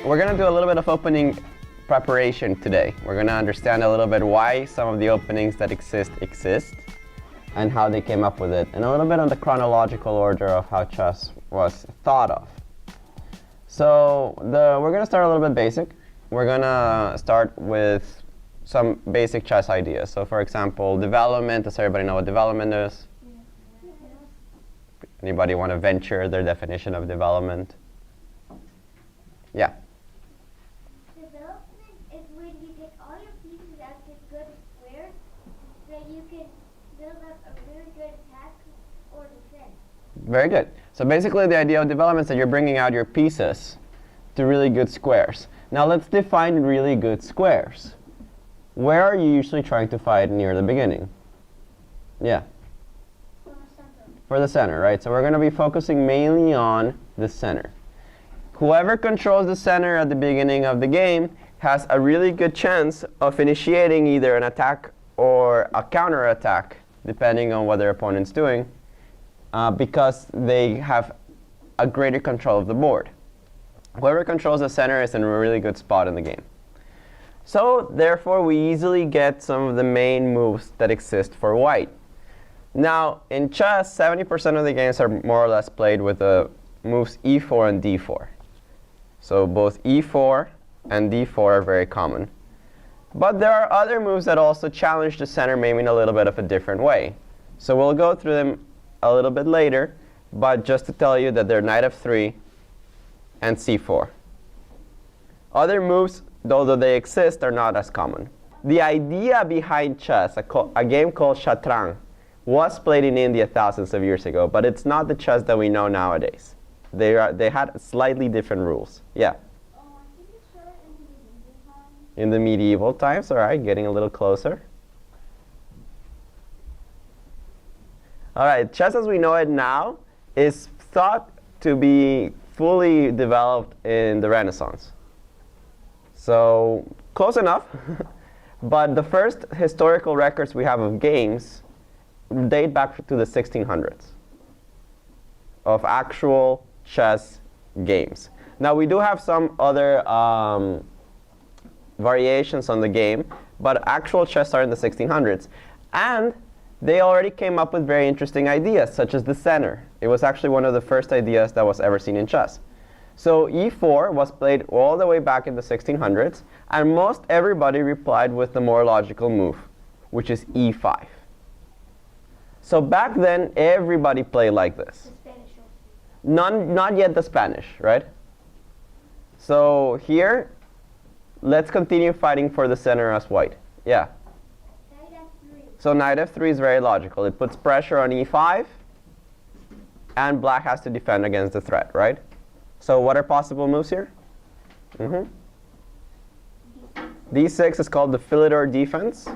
we're going to do a little bit of opening preparation today. We're going to understand a little bit why some of the openings that exist and how they came up with it, and a little bit on the chronological order of how chess was thought of. So we're going to start a little bit basic. We're going to start with some basic chess ideas. So for example, development. Does everybody know what development is? Anybody want to venture their definition of development? Yeah. Development is when you get all your pieces out to good squares so you can build up a really good attack or defense. Very good. So basically the idea of development is that you're bringing out your pieces to really good squares. Now let's define really good squares. Where are you usually trying to fight near the beginning? Yeah. For the center, right? So we're going to be focusing mainly on the center. Whoever controls the center at the beginning of the game has a really good chance of initiating either an attack or a counter-attack, depending on what their opponent's doing, because they have a greater control of the board. Whoever controls the center is in a really good spot in the game. So therefore, we easily get some of the main moves that exist for white. Now, in chess, 70% of the games are more or less played with the moves e4 and d4. So both e4 and d4 are very common. But there are other moves that also challenge the center, maybe in a little bit of a different way. So we'll go through them a little bit later, but just to tell you that they're knight f3 and c4. Other moves, though they exist, are not as common. The idea behind chess, a game called Shatranj, was played in India thousands of years ago, but it's not the chess that we know nowadays. They had slightly different rules. Yeah? I think it's started in the medieval times. In the medieval times, all right, getting a little closer. All right, chess as we know it now is thought to be fully developed in the Renaissance. So close enough. But the first historical records we have of games date back to the 1600s of actual chess games. Now we do have some other variations on the game, but actual chess started in the 1600s. And they already came up with very interesting ideas, such as the center. It was actually one of the first ideas that was ever seen in chess. So e4 was played all the way back in the 1600s, and most everybody replied with the more logical move, which is e5. So back then, everybody played like this. The Spanish one. Not yet the Spanish, right? So here, let's continue fighting for the center as white. Yeah? Knight f3. So knight f3 is very logical. It puts pressure on e5, and black has to defend against the threat, right? So what are possible moves here? D6 is called the Philidor defense.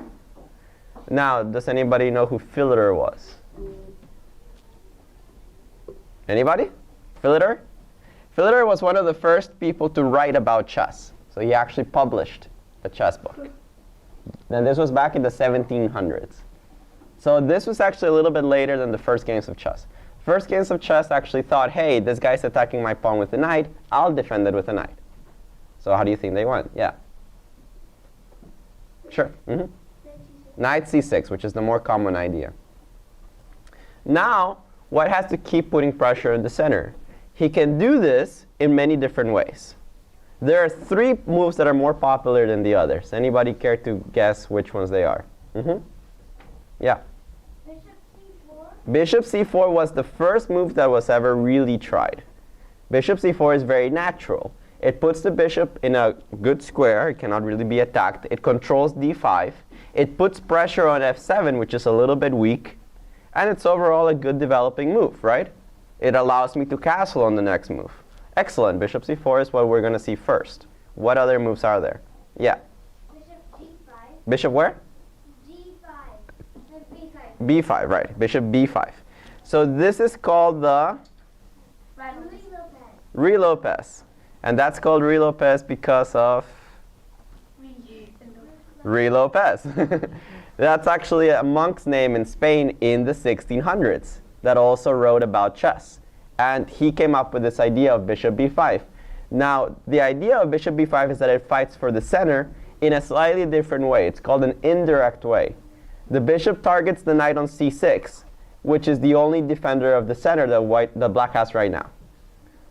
Now, does anybody know who Philidor was? Anybody? Philidor? Philidor was one of the first people to write about chess. So he actually published a chess book. And this was back in the 1700s. So this was actually a little bit later than the first games of chess. First games of chess actually thought, hey, this guy's attacking my pawn with a knight. I'll defend it with a knight. So how do you think they went? Yeah. Sure. Knight c6, which is the more common idea. Now, white has to keep putting pressure in the center. He can do this in many different ways. There are three moves that are more popular than the others. Anybody care to guess which ones they are? Yeah. Bishop c4. Bishop c4 was the first move that was ever really tried. Bishop c4 is very natural. It puts the bishop in a good square. It cannot really be attacked. It controls d5. It puts pressure on f7, which is a little bit weak. And it's overall a good developing move, right? It allows me to castle on the next move. Excellent. Bishop c4 is what we're going to see first. What other moves are there? Yeah. Bishop d5. Bishop where? d5. b5. b5, right. Bishop b5. So this is called the Ruy Lopez. Ruy Lopez. And that's called Ruy Lopez because of Ruy Lopez. That's actually a monk's name in Spain in the 1600s that also wrote about chess. And he came up with this idea of bishop b5. Now, the idea of bishop b5 is that it fights for the center in a slightly different way. It's called an indirect way. The bishop targets the knight on c6, which is the only defender of the center that black has right now.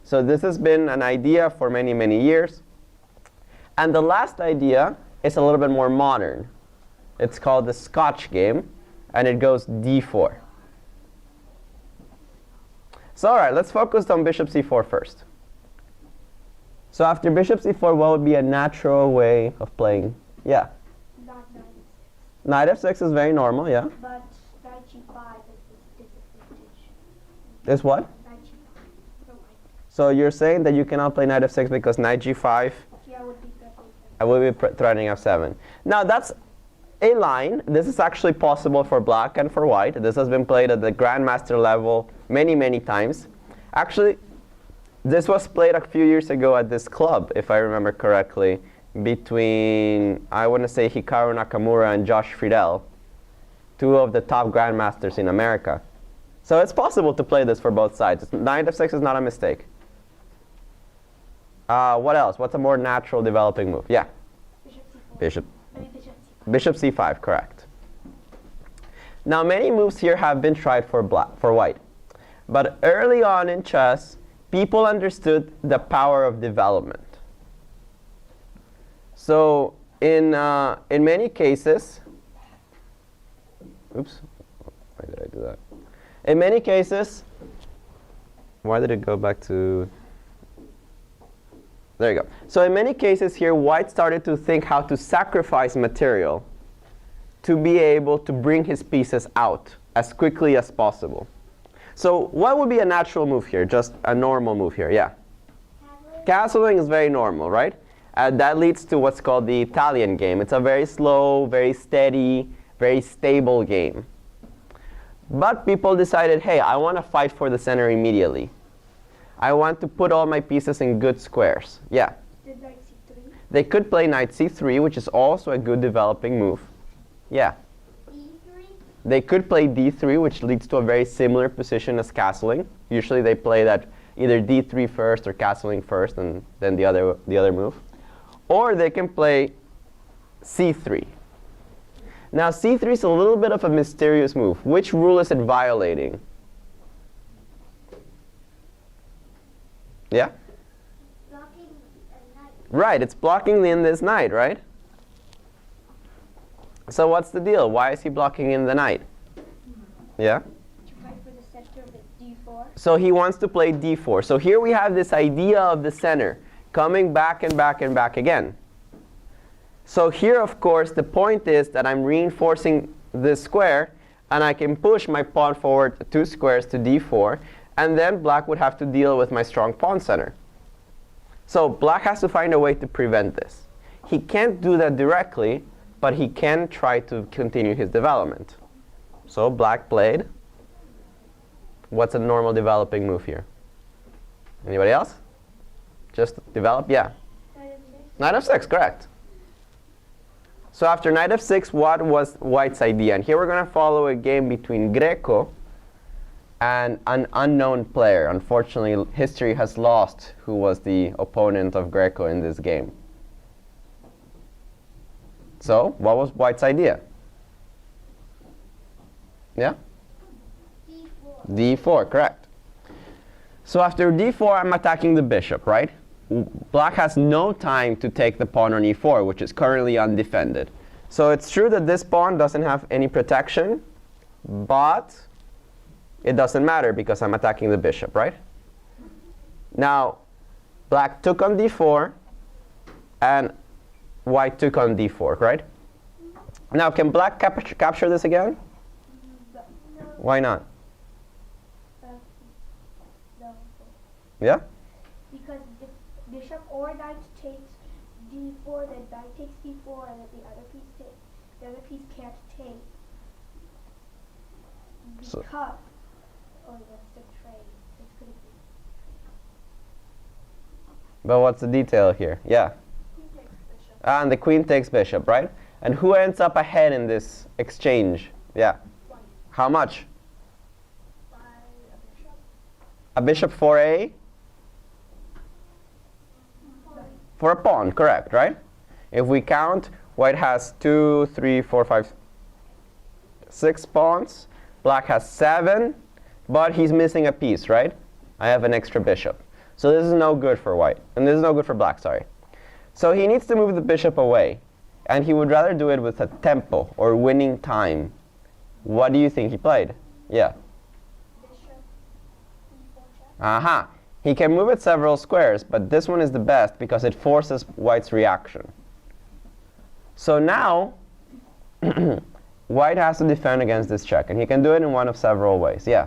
So this has been an idea for many, many years. And the last idea is a little bit more modern. It's called the Scotch game, and it goes d4. So all right, let's focus on bishop c4 first. So after bishop c4, what would be a natural way of playing? Yeah. Not Knight f6 is very normal, yeah. But knight g5 is the disadvantage. Is what? Knight g5 for white. So you're saying that you cannot play knight f6 because knight g5 Yeah, would be threatening. will be threatening f7. Now that's a line. This is actually possible for black and for white. This has been played at the grandmaster level many, many times. Actually, this was played a few years ago at this club, if I remember correctly, between, I want to say, Hikaru Nakamura and Josh Friedel, two of the top grandmasters in America. So it's possible to play this for both sides. Knight f6 is not a mistake. What else? What's a more natural developing move? Yeah? Bishop c4. Bishop. Maybe bishop c5. Bishop c5, correct. Now many moves here have been tried for white. But early on in chess, people understood the power of development. So in many cases, oops, why did I do that? In many cases, why did it go back to, there you go. So in many cases here, white started to think how to sacrifice material to be able to bring his pieces out as quickly as possible. So what would be a natural move here? Just a normal move here, yeah. Castling is very normal, right? That leads to what's called the Italian game. It's a very slow, very steady, very stable game. But people decided, hey, I want to fight for the center immediately. I want to put all my pieces in good squares. Yeah? Did knight c3? They could play knight c3, which is also a good developing move. Yeah? e3? They could play d3, which leads to a very similar position as castling. Usually they play that either d3 first or castling first and then the other move. Or they can play c3. Now c3 is a little bit of a mysterious move. Which rule is it violating? Yeah? Blocking a knight. Right, it's blocking in this knight, right? So what's the deal? Why is he blocking in the knight? Yeah? To fight for the center with d4. So he wants to play d4. So here we have this idea of the center coming back and back and back again. So here, of course, the point is that I'm reinforcing this square, and I can push my pawn forward 2 squares to d4, and then black would have to deal with my strong pawn center. So black has to find a way to prevent this. He can't do that directly, but he can try to continue his development. So black played. What's a normal developing move here? Anybody else? Just develop? Yeah. Knight f6. Knight f6, correct. So after knight f6, what was white's idea? And here we're going to follow a game between Greco and an unknown player. Unfortunately, history has lost who was the opponent of Greco in this game. So what was white's idea? Yeah? d4. d4, correct. So after d4, I'm attacking the bishop, right? Black has no time to take the pawn on e4, which is currently undefended. So it's true that this pawn doesn't have any protection, but it doesn't matter because I'm attacking the bishop, right? Now, black took on d4, and white took on d4, right? Now, can black capture this again? No. Why not? No. Yeah? Because if bishop or knight takes d4, then knight takes d4, and then the other piece can't take. So- Because, oh, that's the trade. It's gonna be. But what's the detail here? Yeah. Queen takes bishop. And the queen takes bishop, right? And who ends up ahead in this exchange? Yeah. White. How much? By a bishop. A bishop for a? For a pawn, correct, right? If we count, white has 2, 3, 4, 5, 6 pawns. Black has 7, but he's missing a piece, right? I have an extra bishop. So this is no good for white, and this is no good for black, sorry. So he needs to move the bishop away, and he would rather do it with a tempo, or winning time. What do you think he played? Yeah. Bishop, e4 check. Aha. He can move it several squares, but this one is the best because it forces white's reaction. So now, white has to defend against this check, and he can do it in one of several ways. Yeah.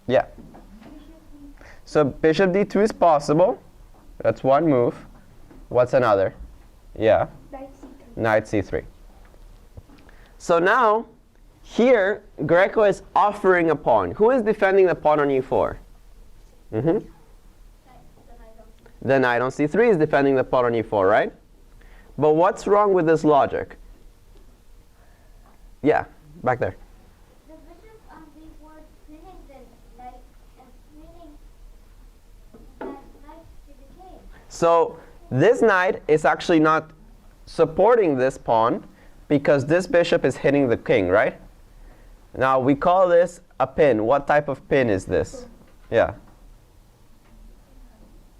Yeah. So bishop d2 is possible. That's one move. What's another? Yeah. Knight c3. Knight c3. So now, here, Greco is offering a pawn. Who is defending the pawn on e4? Mm-hmm. The knight on c3 is defending the pawn on e4, right? But what's wrong with this logic? Yeah, back there. The bishop on b4 is pinning the knight and pinning that knight to the king. So this knight is actually not supporting this pawn because this bishop is hitting the king, right? Now we call this a pin. What type of pin is this? Yeah.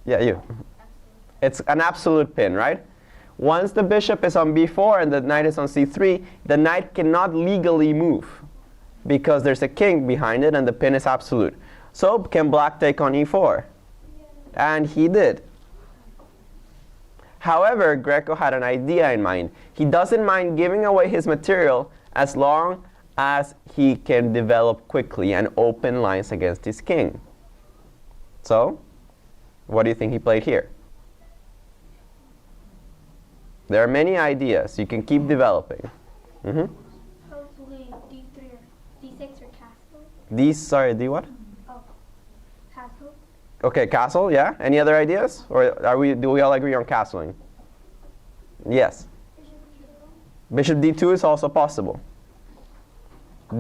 Yeah, you. It's an absolute pin, right? Once the bishop is on b4 and the knight is on c3, the knight cannot legally move because there's a king behind it and the pin is absolute. So can black take on e4? And he did. However, Greco had an idea in mind. He doesn't mind giving away his material as long as he can develop quickly and open lines against his king. So, what do you think he played here? There are many ideas. You can keep developing. Mm-hmm. Hopefully d3 or d6 or castle. D what? Oh, castle. Okay, castle, yeah. Any other ideas? Or do we all agree on castling? Yes. Bishop d2. Bishop d2 is also possible.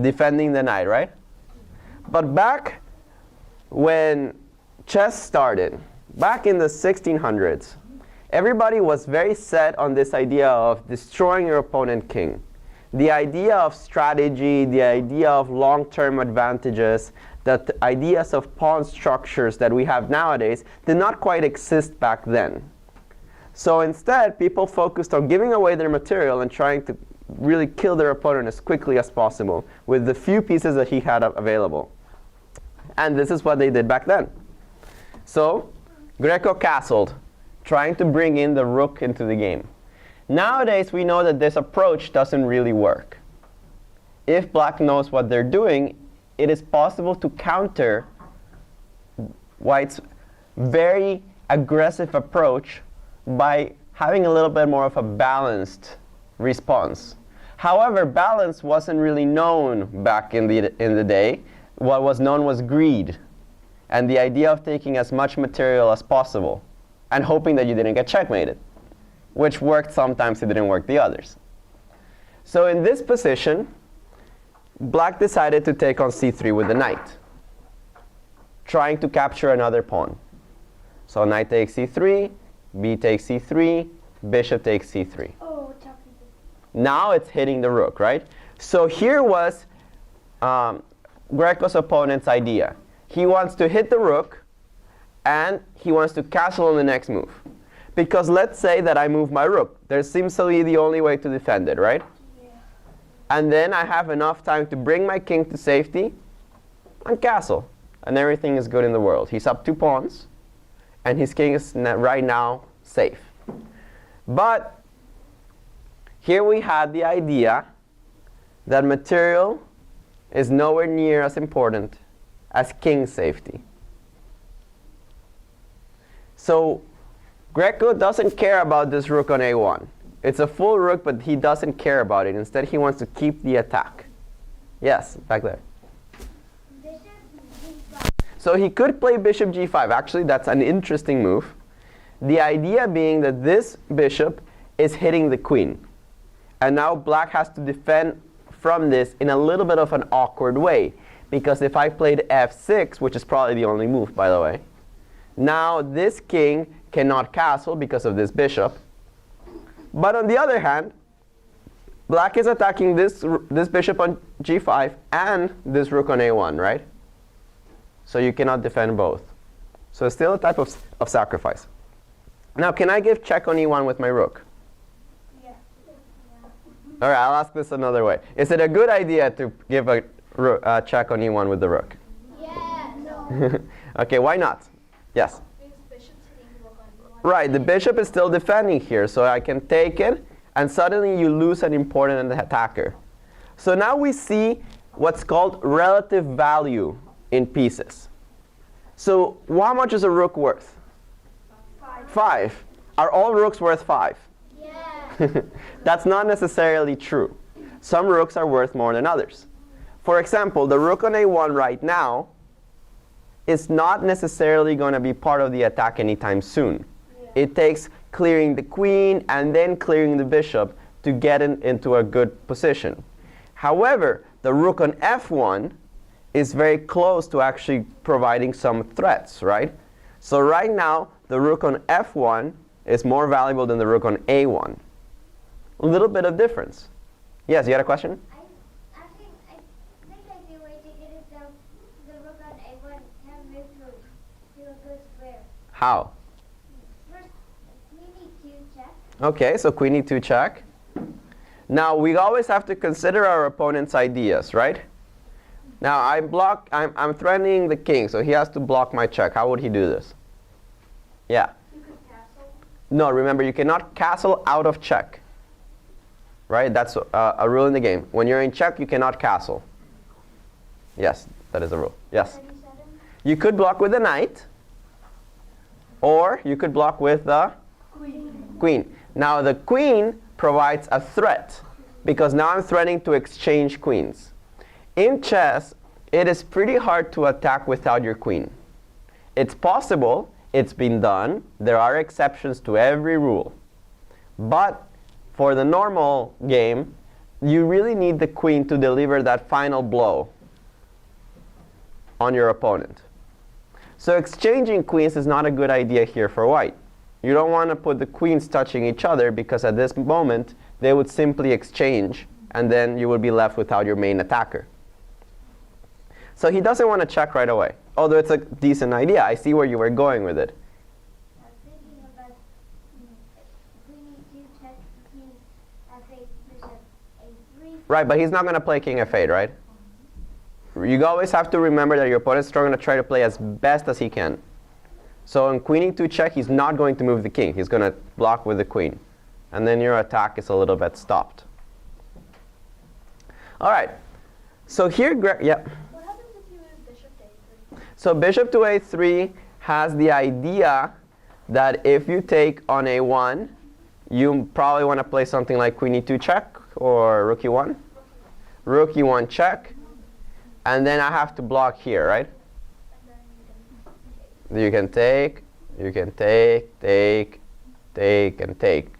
Defending the knight, right? But back when chess started, back in the 1600s, everybody was very set on this idea of destroying your opponent king. The idea of strategy, the idea of long-term advantages, the ideas of pawn structures that we have nowadays did not quite exist back then. So instead, people focused on giving away their material and trying to really kill their opponent as quickly as possible with the few pieces that he had available. And this is what they did back then. So Greco castled, trying to bring in the rook into the game. Nowadays, we know that this approach doesn't really work. If black knows what they're doing, it is possible to counter white's very aggressive approach by having a little bit more of a balanced response. However, balance wasn't really known back in the day. What was known was greed and the idea of taking as much material as possible and hoping that you didn't get checkmated, which worked sometimes, it didn't work the others. So in this position, black decided to take on c3 with the knight, trying to capture another pawn. So knight takes c3, b takes c3, bishop takes c3. Oh, chopping. Now it's hitting the rook, right? So here was Greco's opponent's idea. He wants to hit the rook, and he wants to castle on the next move. Because let's say that I move my rook. There seems to be the only way to defend it, right? Yeah. And then I have enough time to bring my king to safety and castle. And everything is good in the world. He's up 2 pawns, and his king is right now safe. But here we had the idea that material is nowhere near as important as king safety. So Greco doesn't care about this rook on a1. It's a full rook, but he doesn't care about it. Instead, he wants to keep the attack. Yes, back there. Bishop g5. So he could play bishop g5. Actually, that's an interesting move. The idea being that this bishop is hitting the queen. And now black has to defend from this in a little bit of an awkward way. Because if I played f6, which is probably the only move, by the way, Now this king cannot castle because of this bishop. But on the other hand, black is attacking this bishop on g5 and this rook on a1, right? So you cannot defend both. So it's still a type of sacrifice. Now, can I give check on e1 with my rook? Yeah. All right, I'll ask this another way. Is it a good idea to give a check on e1 with the rook? Yeah. No. Okay, why not? Yes? Right, the bishop is still defending here, so I can take it, and suddenly you lose an important attacker. So now we see what's called relative value in pieces. So how much is a rook worth? 5. Are all rooks worth 5? Yeah. That's not necessarily true. Some rooks are worth more than others. For example, the rook on a1 right now is not necessarily going to be part of the attack anytime soon. Yeah. It takes clearing the queen and then clearing the bishop to get into a good position. However, the rook on f1 is very close to actually providing some threats, right? So right now, the rook on f1 is more valuable than the rook on a1. A little bit of difference. Yes, you had a question? I think I see a way to get it down. The rook on a1 can move to a good square. How? First, queen e2 check. Okay, so queen e2 check. Now, we always have to consider our opponent's ideas, right? Now, I'm threatening the king, so he has to block my check. How would he do this? Yeah. You could castle. No, remember, you cannot castle out of check. Right? That's a rule in the game. When you're in check, you cannot castle. Yes, that is a rule. Yes. You could block with the knight, or you could block with the queen. Now, the queen provides a threat, because now I'm threatening to exchange queens. In chess, it is pretty hard to attack without your queen. It's possible, it's been done, there are exceptions to every rule. But for the normal game, you really need the queen to deliver that final blow on your opponent. So exchanging queens is not a good idea here for white. You don't want to put the queens touching each other, because at this moment, they would simply exchange, and then you would be left without your main attacker. So he doesn't want to check right away, although it's a decent idea. I see where you were going with it. I'm thinking about queen e2 check, king f8, bishop a3. Right, but he's not going to play king f8, right? You always have to remember that your opponent's going to try to play as best as he can. So in queen e2 check, he's not going to move the king. He's going to block with the queen. And then your attack is a little bit stopped. All right. So here, yeah. What happens if you move bishop to a3? So bishop to a3 has the idea that if you take on a1, you probably want to play something like queen e2 check or rook e1. Rook e1 check. And then I have to block here, right? You can take, take, and take.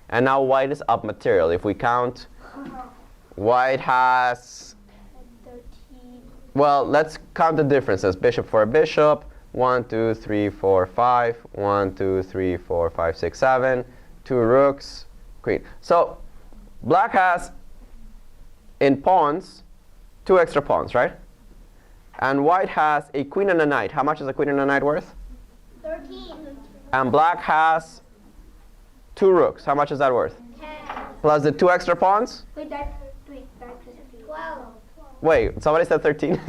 And now white is up material. If we count, white has, 13. well, let's count the differences. Bishop for a bishop, 1, 2, 3, 4, 5, 1, 2, 3, 4, 5, 6, 7, 2 rooks, queen. So black has, in pawns, 2 extra pawns, right? And white has a queen and a knight. How much is a queen and a knight worth? 13. And black has 2 rooks. How much is that worth? 10. Plus the 2 extra pawns? Wait, that's 12. Wait, somebody said 13?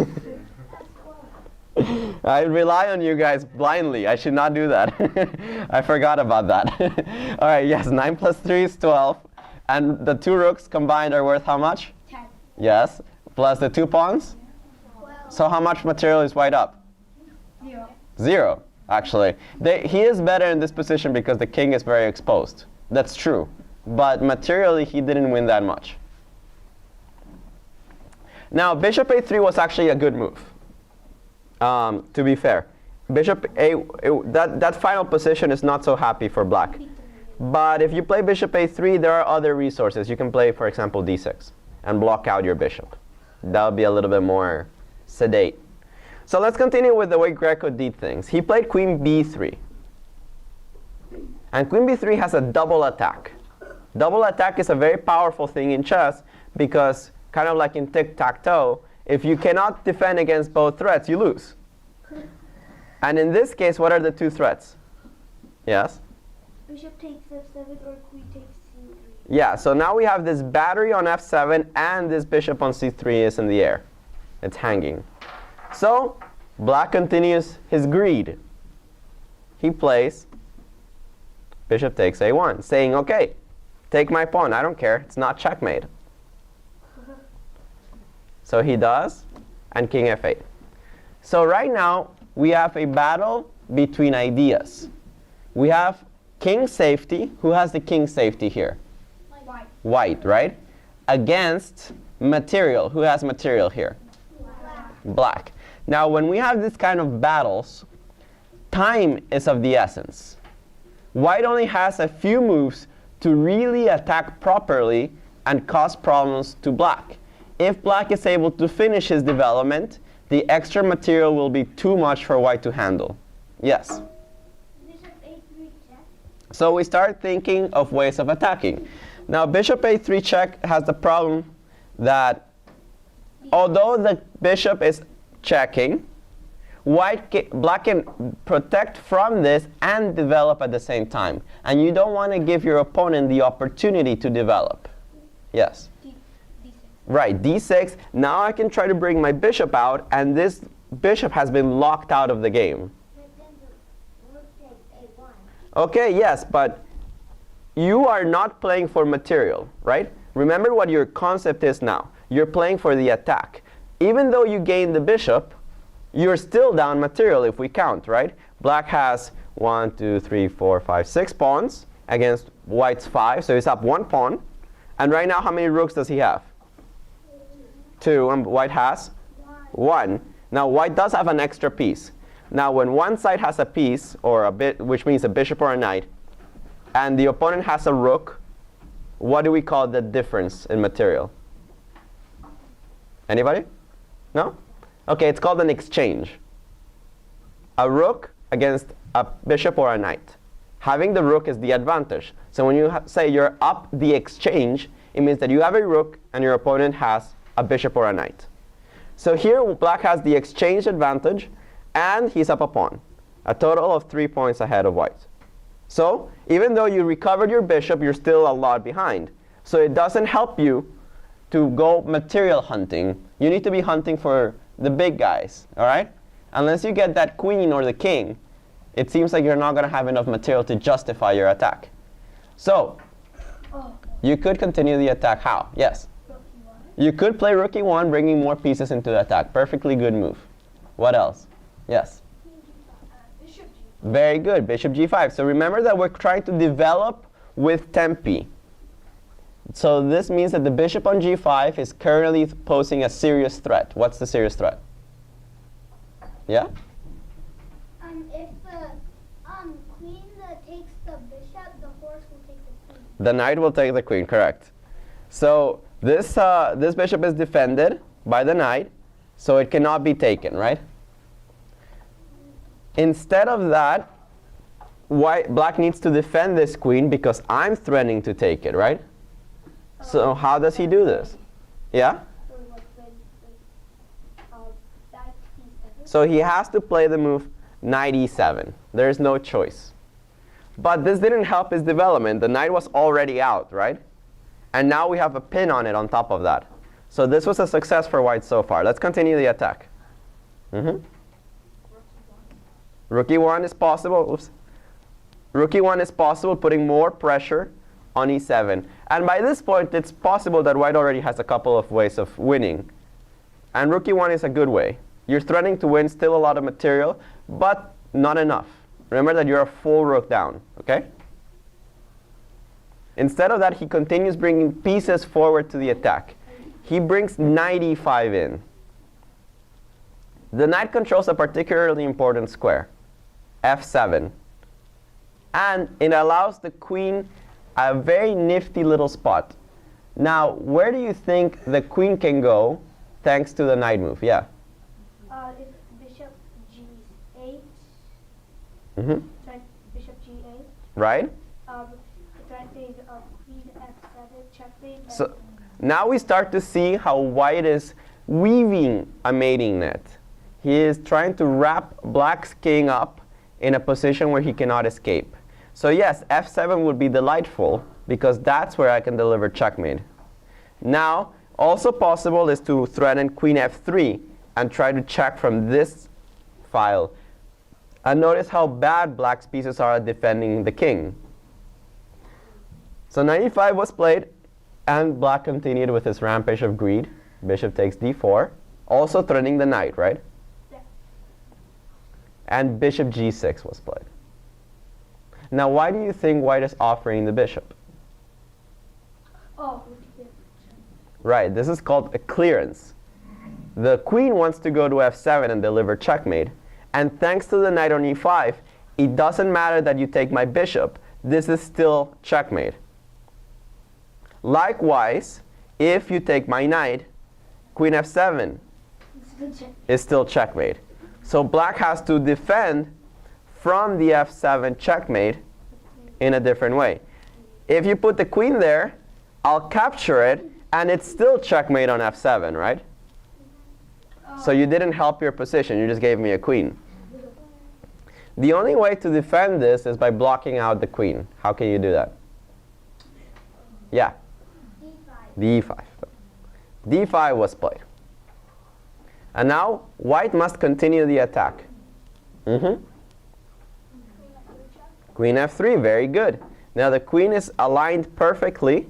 I rely on you guys blindly. I should not do that. I forgot about that. All right, yes, 9 plus 3 is 12. And the 2 rooks combined are worth how much? 10. Yes. Plus the 2 pawns? 12. So how much material is white up? 0. 0, actually. He is better in this position because the king is very exposed. That's true. But materially, he didn't win that much. Now, bishop a3 was actually a good move, to be fair. Bishop that final position is not so happy for black. But if you play bishop a3, there are other resources. You can play, for example, d6 and block out your bishop. That would be a little bit more sedate. So let's continue with the way Greco did things. He played queen b3. And queen b3 has a double attack. Double attack is a very powerful thing in chess because, kind of like in tic-tac-toe, if you cannot defend against both threats, you lose. And in this case, what are the two threats? Yes? Bishop takes f7 or queen takes c3. Yeah, so now we have this battery on f7 and this bishop on c3 is in the air. It's hanging. So black continues his greed. He plays bishop takes a1, saying, okay, take my pawn. I don't care. It's not checkmate. So he does, and king f8. So right now, we have a battle between ideas. We have king safety. Who has the king safety here? White. White, right? Against material. Who has material here? Black. Black. Now, when we have this kind of battles, time is of the essence. White only has a few moves to really attack properly and cause problems to black. If black is able to finish his development, the extra material will be too much for white to handle. Yes? Bishop a3 check. So we start thinking of ways of attacking. Now, bishop a3 check has the problem that although the bishop is checking, black can protect from this and develop at the same time. And you don't want to give your opponent the opportunity to develop. Yes? d6. Right, d6. Now I can try to bring my bishop out, and this bishop has been locked out of the game. But then the rook takes a1. Okay, yes, but you are not playing for material, right? Remember what your concept is now. You're playing for the attack. Even though you gain the bishop, you're still down material if we count, right? Black has 1, 2, 3, 4, 5, 6 pawns against white's 5, so he's up 1 pawn. And right now, how many rooks does he have? 2, and white has 1. Now, white does have an extra piece. Now, when one side has a piece, or a bit, which means a bishop or a knight, and the opponent has a rook, what do we call the difference in material? Anybody? No? Okay, it's called an exchange. A rook against a bishop or a knight. Having the rook is the advantage. So when you say you're up the exchange, it means that you have a rook and your opponent has a bishop or a knight. So here black has the exchange advantage and he's up a pawn. A total of 3 points ahead of white. So even though you recovered your bishop, you're still a lot behind. So it doesn't help you to go material hunting. You need to be hunting for the big guys, all right? Unless you get that queen or the king, it seems like you're not going to have enough material to justify your attack. So you could continue the attack. How? Yes? Rook e1. You could play rook e1, bringing more pieces into the attack. Perfectly good move. What else? Yes? Bishop g. Very good. Bishop g5. So remember that we're trying to develop with tempi. So this means that the bishop on g5 is currently posing a serious threat. What's the serious threat? Yeah? If the queen takes the bishop, the horse will take the queen. The knight will take the queen, correct. So this bishop is defended by the knight, so it cannot be taken, right? Instead of that, black needs to defend this queen because I'm threatening to take it, right? So how does he do this? Yeah? So he has to play the move knight e7. There is no choice. But this didn't help his development. The knight was already out, right? And now we have a pin on it on top of that. So this was a success for white so far. Let's continue the attack. Rook e1 is possible. Oops. Rook e1 is possible, putting more pressure on e7. And by this point, it's possible that white already has a couple of ways of winning. And rook e1 is a good way. You're threatening to win, still a lot of material, but not enough. Remember that you're a full rook down, okay? Instead of that, he continues bringing pieces forward to the attack. He brings knight e5 in. The knight controls a particularly important square, f7. And it allows the queen a very nifty little spot. Now, where do you think the queen can go thanks to the knight move? Yeah? If bishop Mm-hmm. Threat bishop g8. Right? Threatening queen f7, checkmate. So now we start to see how white is weaving a mating net. He is trying to wrap black's king up in a position where he cannot escape. So yes, f7 would be delightful because that's where I can deliver checkmate. Now, also possible is to threaten queen f3 and try to check from this file. And notice how bad black's pieces are at defending the king. So knight e5 was played, and black continued with his rampage of greed. Bishop takes d4, also threatening the knight, right? Yeah. And bishop g6 was played. Now, why do you think white is offering the bishop? Oh, Right, this is called a clearance. The queen wants to go to f7 and deliver checkmate. And thanks to the knight on e5, it doesn't matter that you take my bishop. This is still checkmate. Likewise, if you take my knight, queen f7 is still checkmate. So black has to defend from the f7 checkmate in a different way. If you put the queen there, I'll capture it, and it's still checkmate on f7, right? So you didn't help your position, you just gave me a queen. The only way to defend this is by blocking out the queen. How can you do that? Yeah? d5. d5 was played. And now, white must continue the attack. Queen f3, very good. Now the queen is aligned perfectly,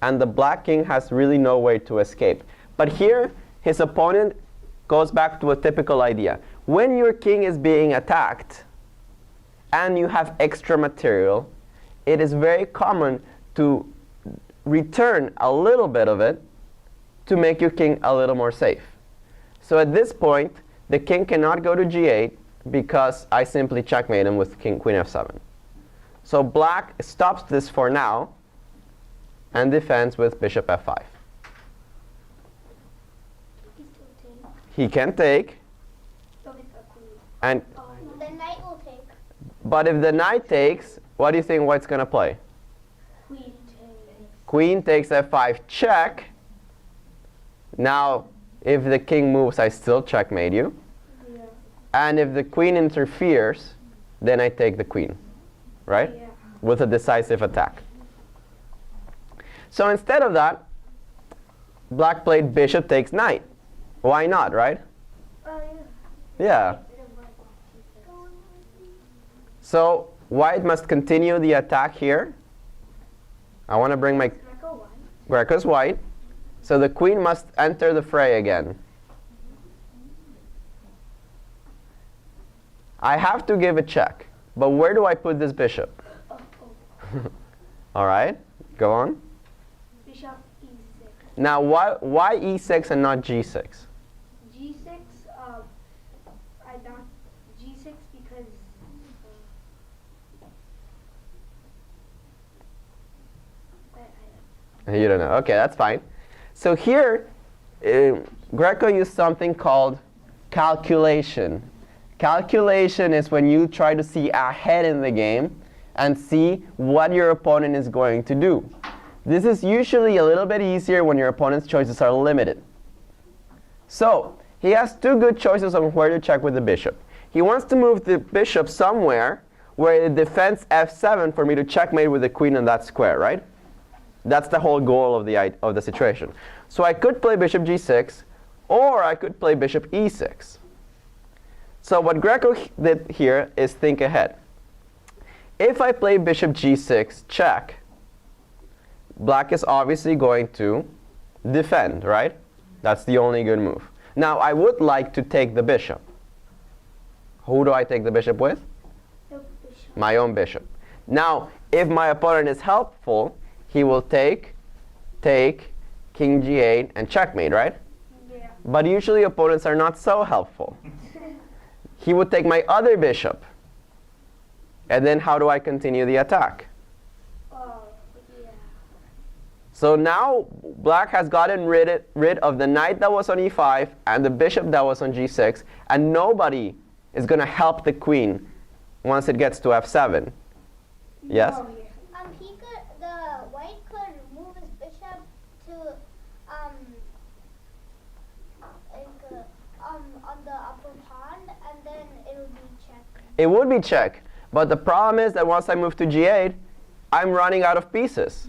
and the black king has really no way to escape. But here, his opponent goes back to a typical idea. When your king is being attacked, and you have extra material, it is very common to return a little bit of it to make your king a little more safe. So at this point, the king cannot go to g8 because I simply checkmate him with queen f7. So black stops this for now and defends with bishop f5. He can take, and The knight will take. but if the knight takes, what do you think white's going to play? queen takes. Queen takes f5 check. Now, if the king moves, I still checkmate you. Yeah. And if the queen interferes, then I take the queen, right? Yeah. With a decisive attack. So instead of that, black played bishop takes knight. Why not, right? Oh, Yeah. So white must continue the attack here. I want to bring my Greco's white. So the queen must enter the fray again. I have to give a check. But where do I put this bishop? All right, go on. Bishop e6. Now, why e6 and not g6? G6, I not G6 because You don't know. Okay, that's fine. So here, Greco used something called calculation. Calculation is when you try to see ahead in the game and see what your opponent is going to do. This is usually a little bit easier when your opponent's choices are limited. So he has two good choices on where to check with the bishop. He wants to move the bishop somewhere where it defends f7 for me to checkmate with the queen on that square, right? That's the whole goal of the situation. So I could play bishop g6, or I could play bishop e6. So what Greco did here is think ahead. If I play bishop g6 check, black is obviously going to defend, right? That's the only good move. Now I would like to take the bishop. Who do I take the bishop with? the bishop. My own bishop. Now, if my opponent is helpful, he will take king g8 and checkmate, right? Yeah. But usually opponents are not so helpful. He would take my other bishop. And then how do I continue the attack? Oh, yeah. So now black has gotten rid of the knight that was on e5 and the bishop that was on g6, and nobody is going to help the queen once it gets to f7. Yes? Oh, yeah. The white could move his bishop to on the upper pawn, and then it would be check. It would be check. But the problem is that once I move to g8, I'm running out of pieces.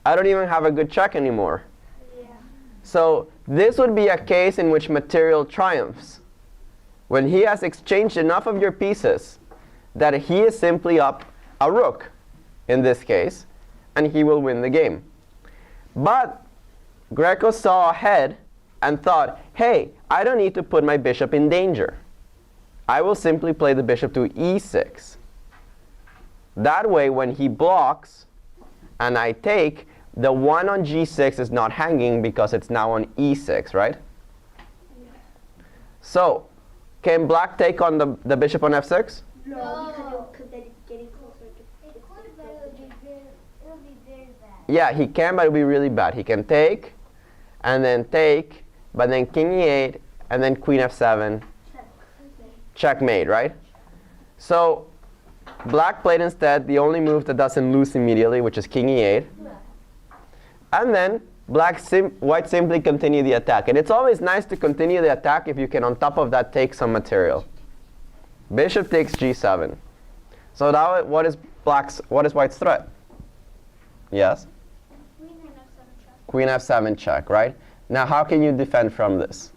I don't even have a good check anymore. Yeah. So this would be a case in which material triumphs. When he has exchanged enough of your pieces that he is simply up a rook, in this case, and he will win the game. But Greco saw ahead and thought, hey, I don't need to put my bishop in danger. I will simply play the bishop to e6. That way, when he blocks and I take, the 1 on g6 is not hanging because it's now on e6, right? Yeah. So, can black take on the bishop on f6? No, No. because then it's getting closer to It could, but it would be very bad. Yeah, he can, but it would be really bad. He can take, and then take, but then king e8, and then queen f7, checkmate, right? So black played instead the only move that doesn't lose immediately, which is king e8. And then white simply continue the attack. And it's always nice to continue the attack if you can, on top of that, take some material. Bishop takes g7. So now what is white's threat? Yes? Queen f7 check, right? Now how can you defend from this?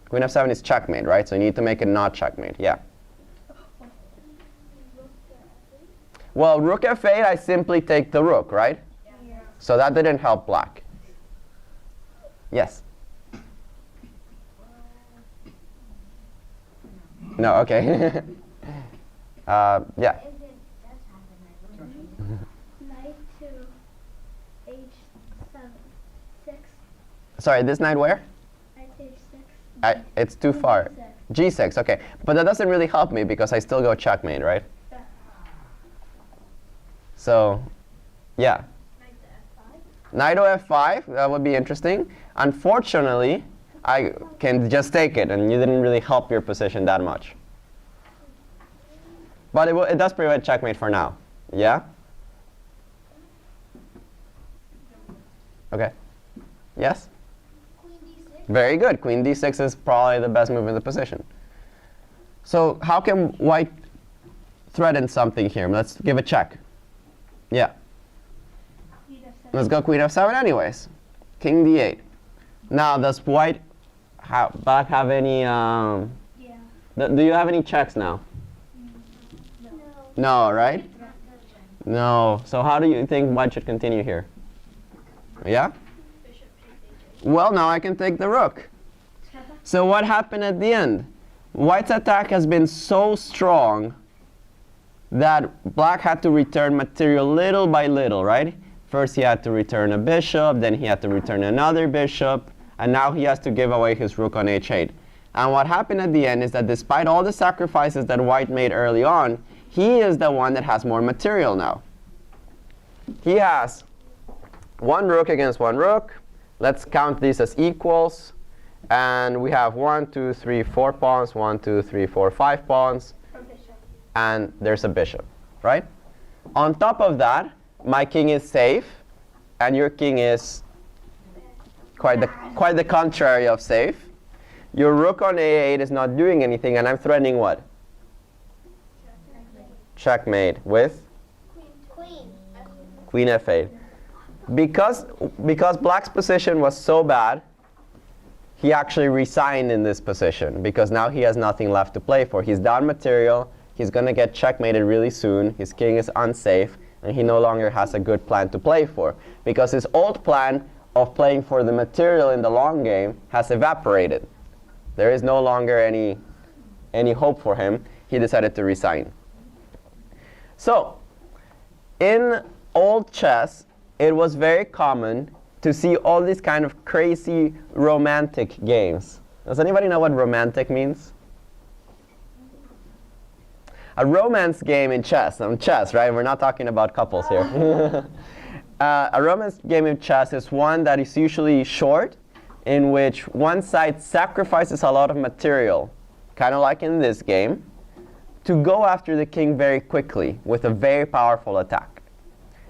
Queen f7 is checkmate, right? So you need to make it not checkmate. Yeah. Well, rook f8, I simply take the rook, right? Yeah. So that didn't help black. Yes? No, okay. Yeah. If it does happen, I believe. Knight to h7, 6. Sorry, this knight where? Knight to h6. It's too far. G6, okay. But that doesn't really help me because I still go checkmate, right? Yeah. So, yeah. Knight to f5. Knight to f5, that would be interesting. Unfortunately, I can just take it, and you didn't really help your position that much. But it does prevent checkmate for now. Yeah? Okay. Yes? Queen d6. Very good. Queen d6 is probably the best move in the position. So how can white threaten something here? Let's give a check. Yeah. Queen f7. Let's go queen f7 anyways. King d8. Now, does black have any... Yeah. do you have any checks now? No. No, right? No. So how do you think white should continue here? Yeah? Bishop takes Well, now I can take the rook. h8. So what happened at the end? White's attack has been so strong that black had to return material little by little, right? First he had to return a bishop, then he had to return another bishop, and now he has to give away his rook on h8. And what happened at the end is that despite all the sacrifices that white made early on, he is the one that has more material now. He has one rook against one rook. Let's count these as equals. And we have 1, 2, 3, 4 pawns, 1, 2, 3, 4, 5 pawns, Or bishop. and there's a bishop, right? On top of that, my king is safe, and your king is quite the contrary of safe. Your rook on a8 is not doing anything, and I'm threatening what? Checkmate with Queen. queen f8. Because black's position was so bad, he actually resigned in this position because now he has nothing left to play for. He's down material. He's going to get checkmated really soon. His king is unsafe, and he no longer has a good plan to play for because his old plan of playing for the material in the long game has evaporated. There is no longer any hope for him. He decided to resign. So, in old chess, it was very common to see all these kind of crazy romantic games. Does anybody know what romantic means? A romance game in chess. Chess, right? We're not talking about couples here. A romance game in chess is one that is usually short, in which one side sacrifices a lot of material, kind of like in this game, to go after the king very quickly with a very powerful attack.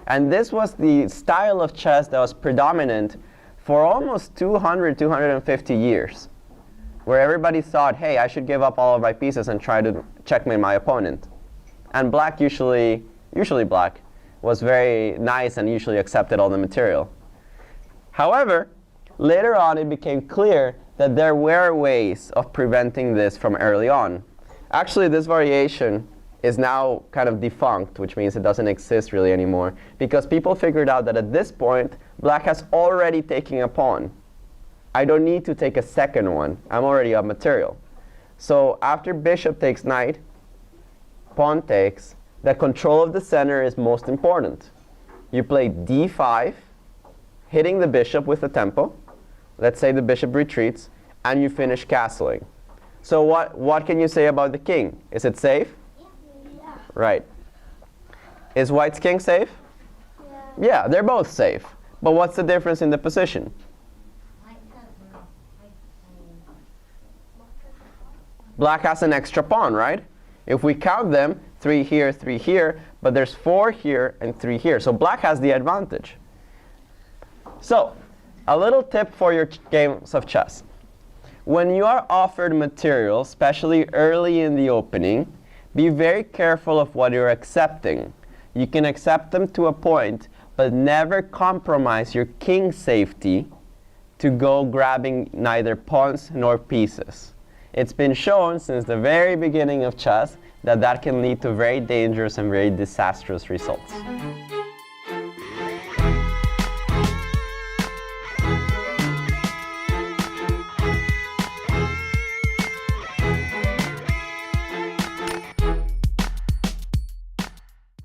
And this was the style of chess that was predominant for almost 200, 250 years, where everybody thought, hey, I should give up all of my pieces and try to checkmate my opponent. And black usually black, was very nice and usually accepted all the material. However, later on it became clear that there were ways of preventing this from early on. Actually, this variation is now kind of defunct, which means it doesn't exist really anymore, because people figured out that at this point, black has already taken a pawn. I don't need to take a second one. I'm already up material. So after bishop takes knight, pawn takes, the control of the center is most important. You play d5, hitting the bishop with a tempo. Let's say the bishop retreats, and you finish castling. So what can you say about the king? Is it safe? Yeah. Right. Is white's king safe? Yeah. Yeah, they're both safe. But what's the difference in the position? Black has an extra pawn, right? If we count them, 3 here, but there's 4 here and 3 here. So black has the advantage. So, a little tip for your games of chess. When you are offered material, especially early in the opening, be very careful of what you're accepting. You can accept them to a point, but never compromise your king safety to go grabbing neither pawns nor pieces. It's been shown since the very beginning of chess that that can lead to very dangerous and very disastrous results.